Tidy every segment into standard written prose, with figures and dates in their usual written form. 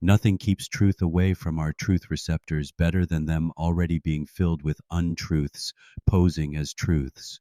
Nothing keeps truth away from our truth receptors better than them already being filled with untruths, posing as truths.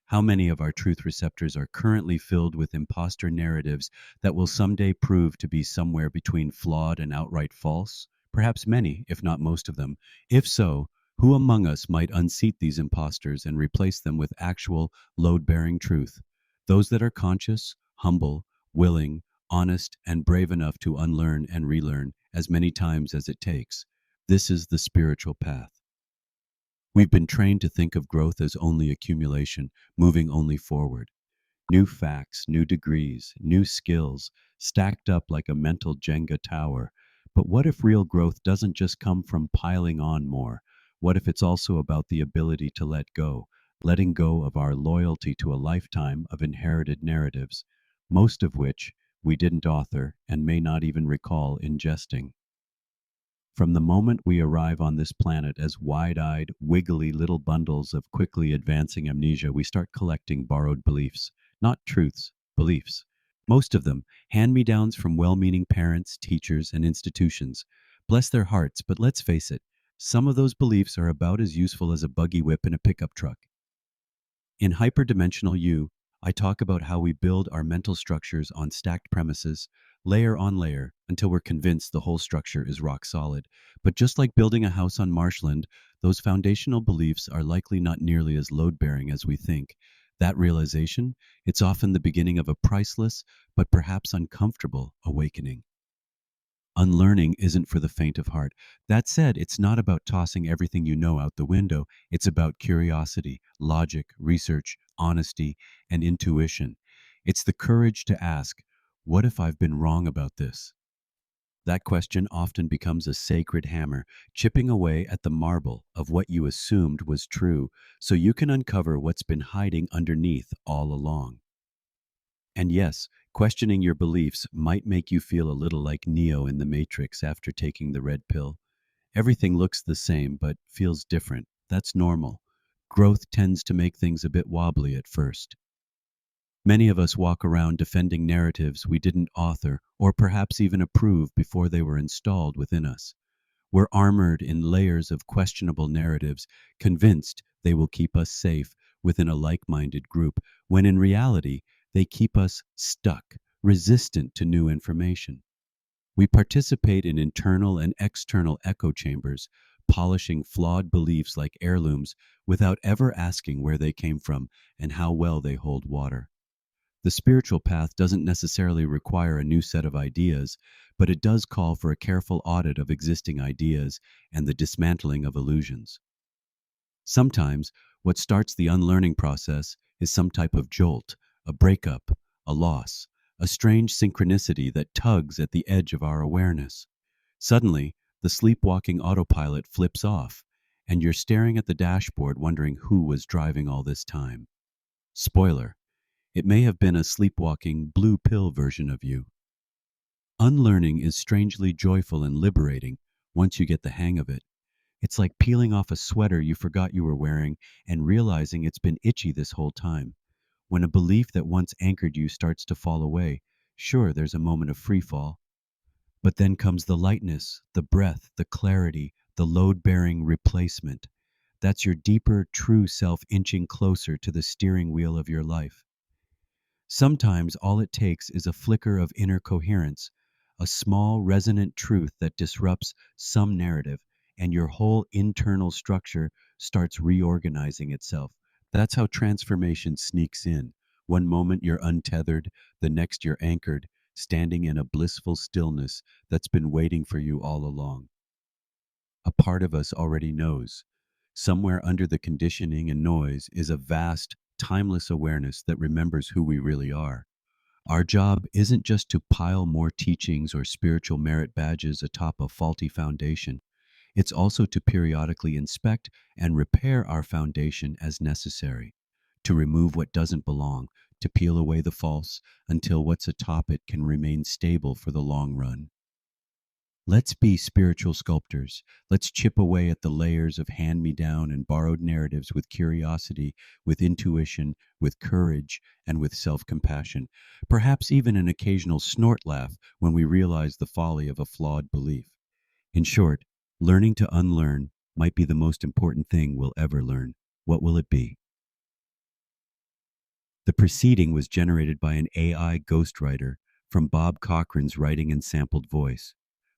How many of our truth receptors are currently filled with imposter narratives that will someday prove to be somewhere between flawed and outright false? Perhaps many, if not most of them. If so, who among us might unseat these imposters and replace them with actual, load bearing truth? Those that are conscious, humble, willing, honest, and brave enough to unlearn and relearn as many times as it takes. This is the spiritual path. We've been trained to think of growth as only accumulation, moving only forward. New facts, new degrees, new skills, stacked up like a mental Jenga tower. But what if real growth doesn't just come from piling on more? What if it's also about the ability to let go, letting go of our loyalty to a lifetime of inherited narratives, most of which we didn't author and may not even recall ingesting? From the moment we arrive on this planet as wide eyed, wiggly little bundles of quickly advancing amnesia, we start collecting borrowed beliefs. Not truths, beliefs. Most of them, hand me downs from well meaning parents, teachers, and institutions. Bless their hearts, but let's face it, some of those beliefs are about as useful as a buggy whip in a pickup truck. In Hyperdimensional You, I talk about how we build our mental structures on stacked premises, layer on layer, until we're convinced the whole structure is rock solid. But just like building a house on marshland, those foundational beliefs are likely not nearly as load-bearing as we think. That realization, it's often the beginning of a priceless, but perhaps uncomfortable, awakening. Unlearning isn't for the faint of heart. That said, it's not about tossing everything you know out the window. It's about curiosity, logic, research, honesty, and intuition. It's the courage to ask, what if I've been wrong about this? That question often becomes a sacred hammer, chipping away at the marble of what you assumed was true, so you can uncover what's been hiding underneath all along. And yes, questioning your beliefs might make you feel a little like Neo in the Matrix after taking the red pill. Everything looks the same but feels different. That's normal. Growth tends to make things a bit wobbly at first. Many of us walk around defending narratives we didn't author or perhaps even approve before they were installed within us. We're armored in layers of questionable narratives, convinced they will keep us safe within a like minded group, when in reality, they keep us stuck, resistant to new information. We participate in internal and external echo chambers, polishing flawed beliefs like heirlooms without ever asking where they came from and how well they hold water. The spiritual path doesn't necessarily require a new set of ideas, but it does call for a careful audit of existing ideas and the dismantling of illusions. Sometimes, what starts the unlearning process is some type of jolt, a breakup, a loss, a strange synchronicity that tugs at the edge of our awareness. Suddenly, the sleepwalking autopilot flips off, and you're staring at the dashboard wondering who was driving all this time. Spoiler, it may have been a sleepwalking blue pill version of you. Unlearning is strangely joyful and liberating once you get the hang of it. It's like peeling off a sweater you forgot you were wearing and realizing it's been itchy this whole time. When a belief that once anchored you starts to fall away, sure, there's a moment of free fall. But then comes the lightness, the breath, the clarity, the load bearing replacement. That's your deeper, true self inching closer to the steering wheel of your life. Sometimes all it takes is a flicker of inner coherence, a small, resonant truth that disrupts some narrative, and your whole internal structure starts reorganizing itself. That's how transformation sneaks in. One moment you're untethered, the next you're anchored, standing in a blissful stillness that's been waiting for you all along. A part of us already knows. Somewhere under the conditioning and noise is a vast, timeless awareness that remembers who we really are. Our job isn't just to pile more teachings or spiritual merit badges atop a faulty foundation. It's also to periodically inspect and repair our foundation as necessary, to remove what doesn't belong, to peel away the false until what's atop it can remain stable for the long run. Let's be spiritual sculptors. Let's chip away at the layers of hand me down and borrowed narratives with curiosity, with intuition, with courage, and with self compassion. Perhaps even an occasional snort laugh when we realize the folly of a flawed belief. In short, learning to unlearn might be the most important thing we'll ever learn. What will it be? The preceding was generated by an AI ghostwriter from Bob Cochran's writing and sampled voice.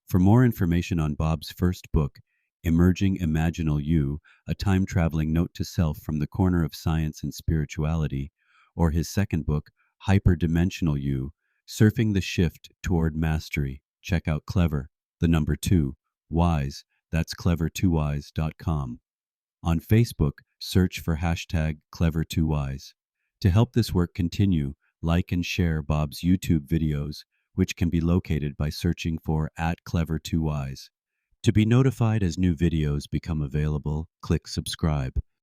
For more information on Bob's first book, Emerging Imaginal You, a time traveling note to self from the corner of science and spirituality, or his second book, Hyperdimensional You, Surfing the Shift Toward Mastery, check out Clever, the number 2, Wise, that's clever2wise.com. On Facebook, search for hashtag Clever2Wise. To help this work continue, like and share Bob's YouTube videos, which can be located by searching for @Clever2Wise. To be notified as new videos become available, click subscribe.